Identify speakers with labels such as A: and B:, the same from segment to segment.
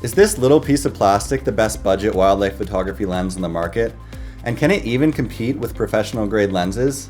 A: Is this little piece of plastic the best budget wildlife photography lens on the market? And can it even compete with professional grade lenses?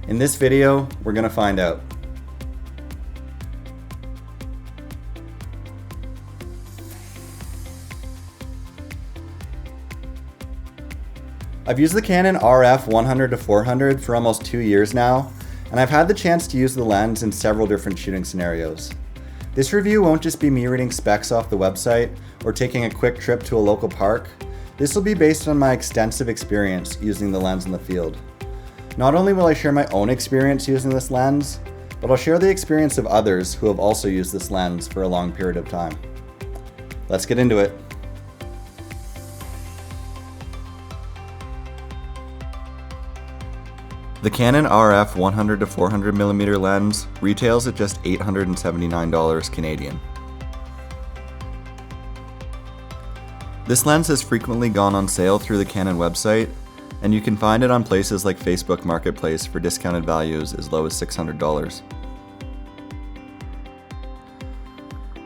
A: In this video, we're going to find out. I've used the Canon RF 100-400 for almost 2 years now, and I've had the chance to use the lens in several different shooting scenarios. This review won't just be me reading specs off the website or taking a quick trip to a local park. This will be based on my extensive experience using the lens in the field. Not only will I share my own experience using this lens, but I'll share the experience of others who have also used this lens for a long period of time. Let's get into it. The Canon RF 100-400mm lens retails at just $879 Canadian. This lens has frequently gone on sale through the Canon website, and you can find it on places like Facebook Marketplace for discounted values as low as $600.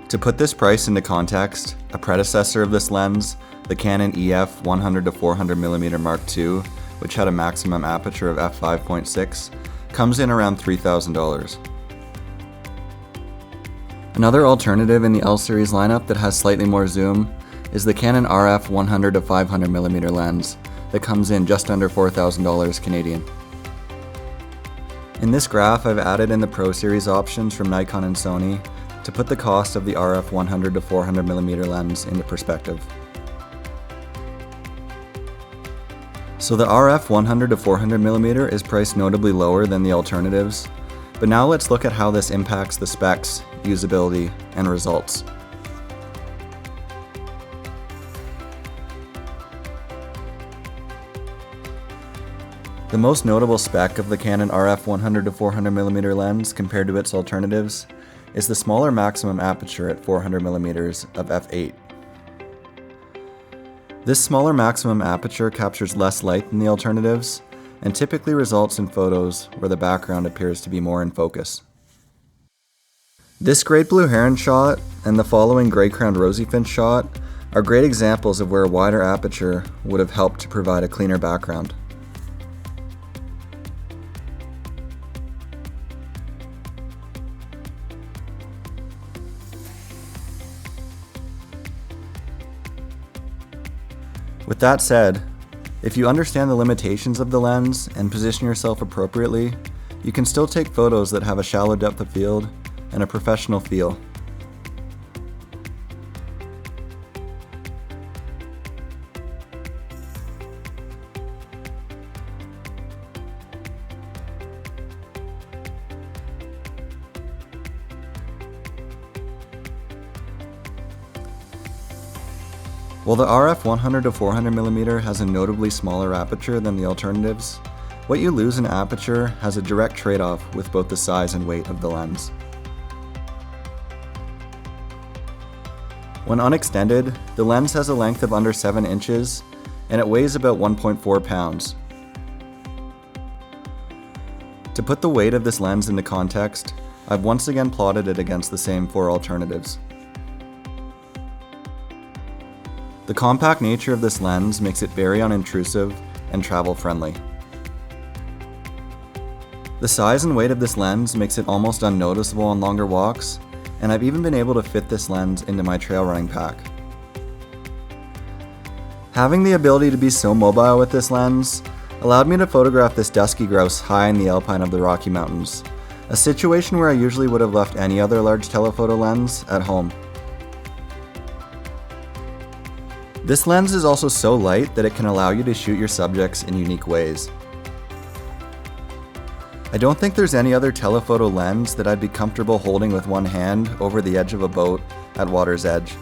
A: To put this price into context, a predecessor of this lens, the Canon EF 100-400mm Mark II, which had a maximum aperture of f5.6, comes in around $3,000. Another alternative in the L series lineup that has slightly more zoom is the Canon RF 100-500mm lens that comes in just under $4,000 Canadian. In this graph, I've added in the Pro Series options from Nikon and Sony to put the cost of the RF 100-400mm lens into perspective. So the RF 100-400mm is priced notably lower than the alternatives, but now let's look at how this impacts the specs, usability, and results. The most notable spec of the Canon RF 100-400mm lens compared to its alternatives is the smaller maximum aperture at 400mm of f8. This smaller maximum aperture captures less light than the alternatives and typically results in photos where the background appears to be more in focus. This great blue heron shot and the following gray-crowned rosyfinch shot are great examples of where a wider aperture would have helped to provide a cleaner background. With that said, if you understand the limitations of the lens and position yourself appropriately, you can still take photos that have a shallow depth of field and a professional feel. While the RF 100-400mm has a notably smaller aperture than the alternatives, what you lose in aperture has a direct trade-off with both the size and weight of the lens. When unextended, the lens has a length of under 7 inches and it weighs about 1.4 pounds. To put the weight of this lens into context, I've once again plotted it against the same 4 alternatives. The compact nature of this lens makes it very unintrusive and travel-friendly. The size and weight of this lens makes it almost unnoticeable on longer walks, and I've even been able to fit this lens into my trail running pack. Having the ability to be so mobile with this lens allowed me to photograph this dusky grouse high in the alpine of the Rocky Mountains, a situation where I usually would have left any other large telephoto lens at home. This lens is also so light that it can allow you to shoot your subjects in unique ways. I don't think there's any other telephoto lens that I'd be comfortable holding with one hand over the edge of a boat at water's edge.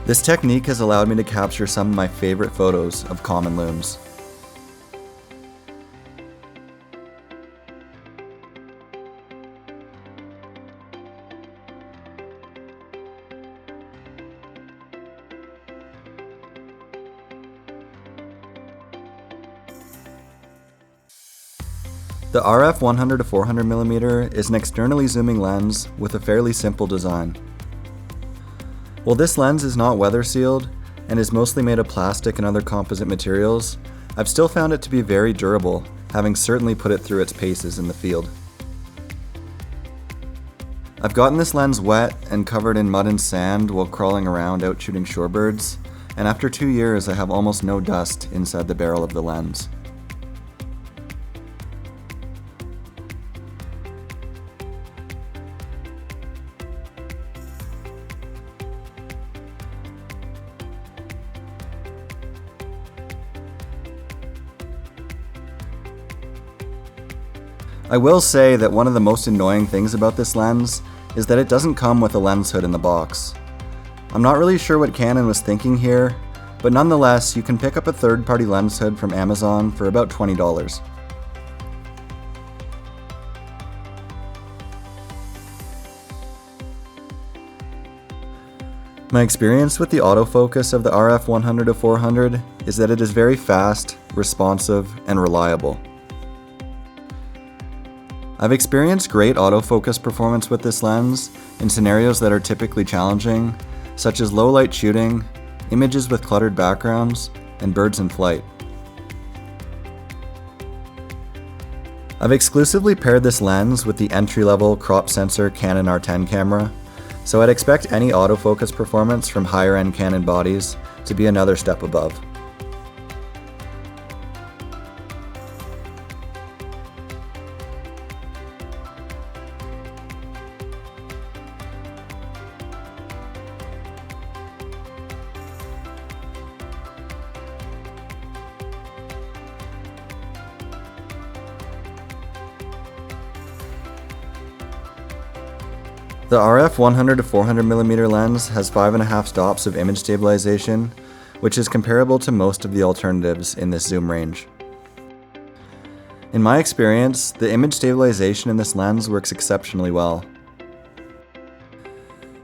A: This technique has allowed me to capture some of my favorite photos of common looms. The RF 100-400mm is an externally zooming lens with a fairly simple design. While this lens is not weather sealed and is mostly made of plastic and other composite materials, I've still found it to be very durable, having certainly put it through its paces in the field. I've gotten this lens wet and covered in mud and sand while crawling around out shooting shorebirds, and after 2 years I have almost no dust inside the barrel of the lens. I will say that one of the most annoying things about this lens is that it doesn't come with a lens hood in the box. I'm not really sure what Canon was thinking here, but nonetheless, you can pick up a third-party lens hood from Amazon for about $20. My experience with the autofocus of the RF 100-400 is that it is very fast, responsive, and reliable. I've experienced great autofocus performance with this lens in scenarios that are typically challenging, such as low light shooting, images with cluttered backgrounds, and birds in flight. I've exclusively paired this lens with the entry-level crop sensor Canon R10 camera, so I'd expect any autofocus performance from higher-end Canon bodies to be another step above. The RF 100-400mm lens has 5.5 stops of image stabilization, which is comparable to most of the alternatives in this zoom range. In my experience, the image stabilization in this lens works exceptionally well.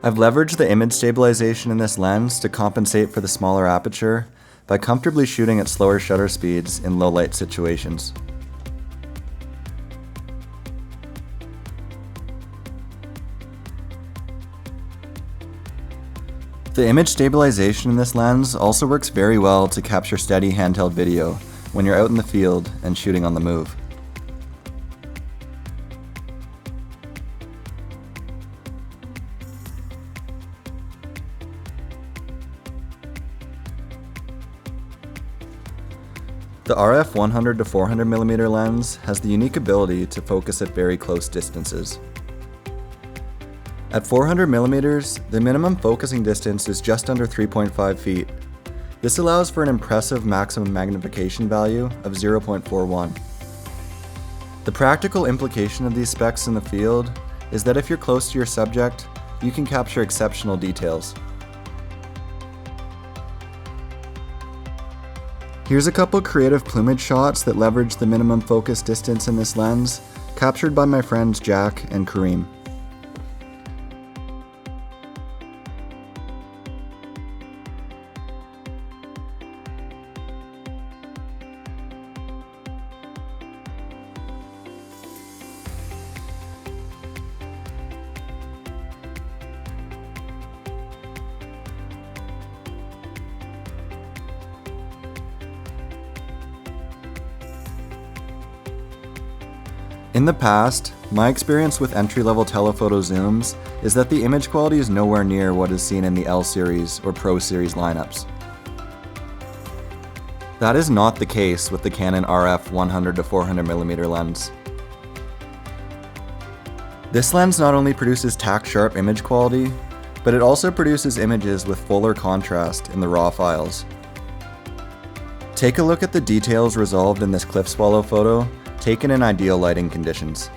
A: I've leveraged the image stabilization in this lens to compensate for the smaller aperture by comfortably shooting at slower shutter speeds in low light situations. The image stabilization in this lens also works very well to capture steady handheld video when you're out in the field and shooting on the move. The RF 100-400mm lens has the unique ability to focus at very close distances. At 400mm, the minimum focusing distance is just under 3.5 feet. This allows for an impressive maximum magnification value of 0.41. The practical implication of these specs in the field is that if you're close to your subject, you can capture exceptional details. Here's a couple creative plumage shots that leverage the minimum focus distance in this lens, captured by my friends Jack and Kareem. In the past, my experience with entry-level telephoto zooms is that the image quality is nowhere near what is seen in the L series or Pro series lineups. That is not the case with the Canon RF 100-400mm lens. This lens not only produces tack-sharp image quality, but it also produces images with fuller contrast in the raw files. Take a look at the details resolved in this cliff swallow photo, taken in ideal lighting conditions.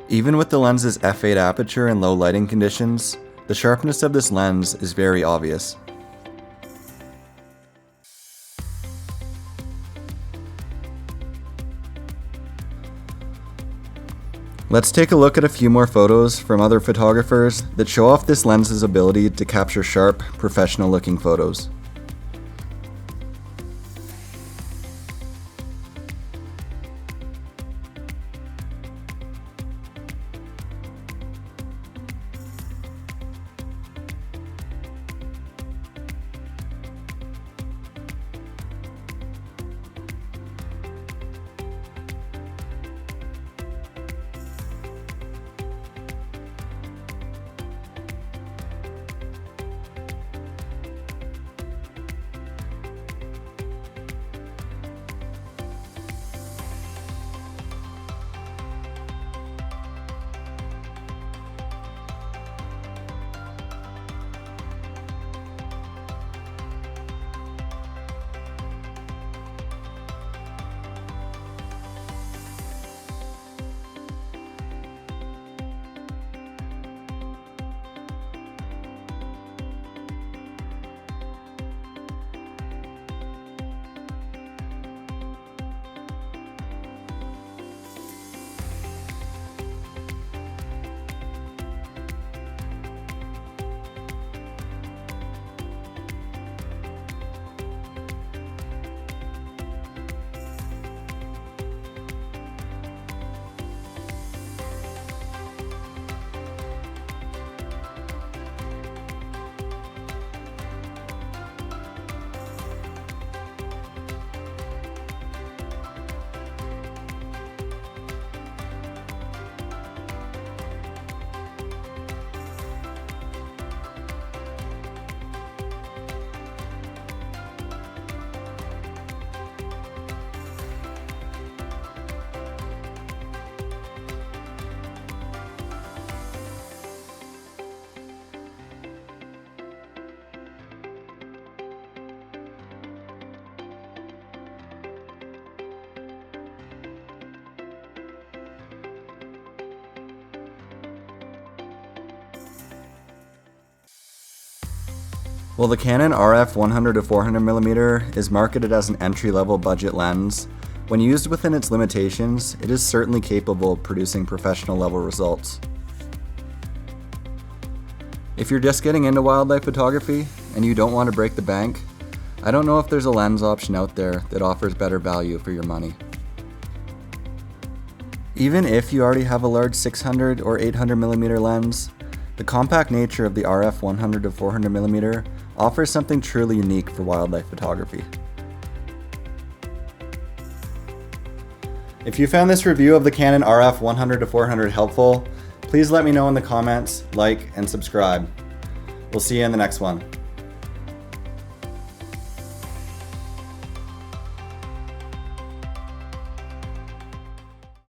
A: Even with the lens's f8 aperture and low lighting conditions, the sharpness of this lens is very obvious. Let's take a look at a few more photos from other photographers that show off this lens's ability to capture sharp, professional-looking photos. While the Canon RF 100-400mm is marketed as an entry-level budget lens, when used within its limitations, it is certainly capable of producing professional level results. If you're just getting into wildlife photography and you don't want to break the bank, I don't know if there's a lens option out there that offers better value for your money. Even if you already have a large 600 or 800mm lens, the compact nature of the RF 100-400mm offers something truly unique for wildlife photography. If you found this review of the Canon RF 100-400 helpful, please let me know in the comments, like, and subscribe. We'll see you in the next one.